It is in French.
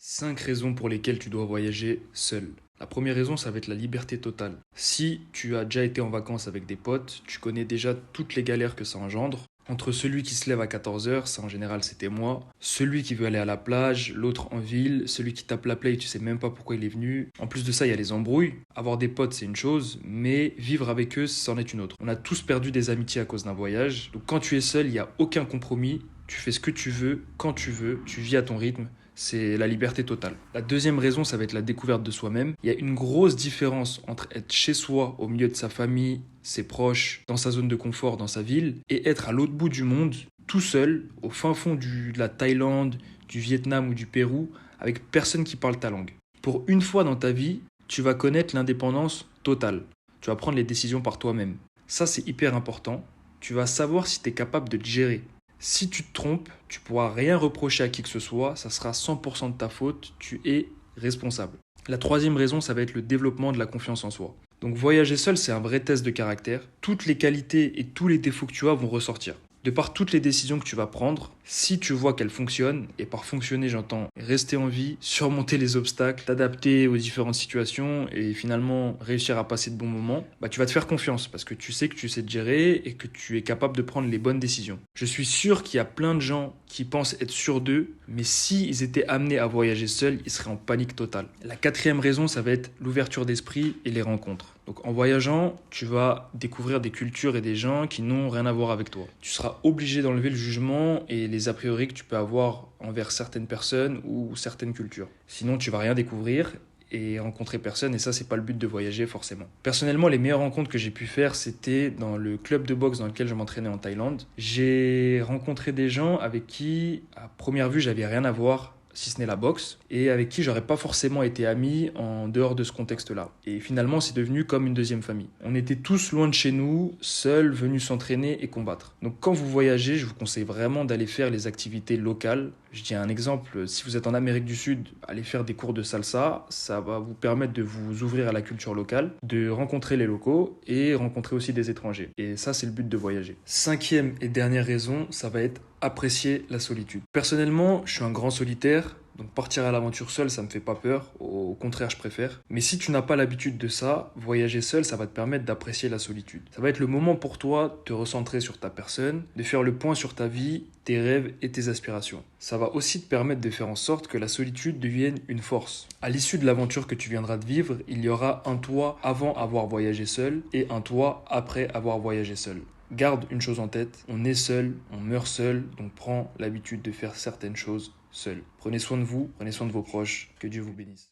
5 raisons pour lesquelles tu dois voyager seul. La première raison, ça va être la liberté totale. Si tu as déjà été en vacances avec des potes, tu connais déjà toutes les galères que ça engendre. Entre celui qui se lève à 14 heures, ça en général c'était moi, celui qui veut aller à la plage, l'autre en ville, celui qui tape la play et tu sais même pas pourquoi il est venu. En plus de ça, il y a les embrouilles. Avoir des potes, c'est une chose, mais vivre avec eux, c'en est une autre. On a tous perdu des amitiés à cause d'un voyage. Donc quand tu es seul, il n'y a aucun compromis. Tu fais ce que tu veux, quand tu veux, tu vis à ton rythme. C'est la liberté totale. La deuxième raison, ça va être la découverte de soi-même. Il y a une grosse différence entre être chez soi, au milieu de sa famille, ses proches, dans sa zone de confort, dans sa ville, et être à l'autre bout du monde, tout seul, au fin fond de la Thaïlande, du Vietnam ou du Pérou, avec personne qui parle ta langue. Pour une fois dans ta vie, tu vas connaître l'indépendance totale. Tu vas prendre les décisions par toi-même. Ça, c'est hyper important. Tu vas savoir si tu es capable de te gérer. Si tu te trompes, tu pourras rien reprocher à qui que ce soit, ça sera 100% de ta faute, tu es responsable. La troisième raison, ça va être le développement de la confiance en soi. Donc voyager seul, c'est un vrai test de caractère. Toutes les qualités et tous les défauts que tu as vont ressortir. De par toutes les décisions que tu vas prendre, si tu vois qu'elles fonctionnent, et par fonctionner j'entends rester en vie, surmonter les obstacles, t'adapter aux différentes situations et finalement réussir à passer de bons moments, tu vas te faire confiance parce que tu sais que tu sais te gérer et que tu es capable de prendre les bonnes décisions. Je suis sûr qu'il y a plein de gens qui pensent être sûrs d'eux, mais s'ils étaient amenés à voyager seuls, ils seraient en panique totale. La quatrième raison, ça va être l'ouverture d'esprit et les rencontres. Donc en voyageant, tu vas découvrir des cultures et des gens qui n'ont rien à voir avec toi. Tu seras obligé d'enlever le jugement et les a priori que tu peux avoir envers certaines personnes ou certaines cultures. Sinon, tu vas rien découvrir et rencontrer personne, et ça, c'est pas le but de voyager forcément. Personnellement, les meilleures rencontres que j'ai pu faire, c'était dans le club de boxe dans lequel je m'entraînais en Thaïlande. J'ai rencontré des gens avec qui, à première vue, j'avais rien à voir, si ce n'est la boxe, et avec qui j'aurais pas forcément été ami en dehors de ce contexte-là. Et finalement, c'est devenu comme une deuxième famille. On était tous loin de chez nous, seuls, venus s'entraîner et combattre. Donc quand vous voyagez, je vous conseille vraiment d'aller faire les activités locales. Je dis un exemple, si vous êtes en Amérique du Sud, allez faire des cours de salsa, ça va vous permettre de vous ouvrir à la culture locale, de rencontrer les locaux et rencontrer aussi des étrangers. Et ça, c'est le but de voyager. Cinquième et dernière raison, ça va être apprécier la solitude. Personnellement, je suis un grand solitaire, donc partir à l'aventure seul, ça me fait pas peur, au contraire, je préfère. Mais si tu n'as pas l'habitude de ça, voyager seul, ça va te permettre d'apprécier la solitude. Ça va être le moment pour toi de te recentrer sur ta personne, de faire le point sur ta vie, tes rêves et tes aspirations. Ça va aussi te permettre de faire en sorte que la solitude devienne une force. À l'issue de l'aventure que tu viendras de vivre, il y aura un toi avant avoir voyagé seul et un toi après avoir voyagé seul. Garde une chose en tête, on est seul, on meurt seul, donc prends l'habitude de faire certaines choses seul. Prenez soin de vous, prenez soin de vos proches, que Dieu vous bénisse.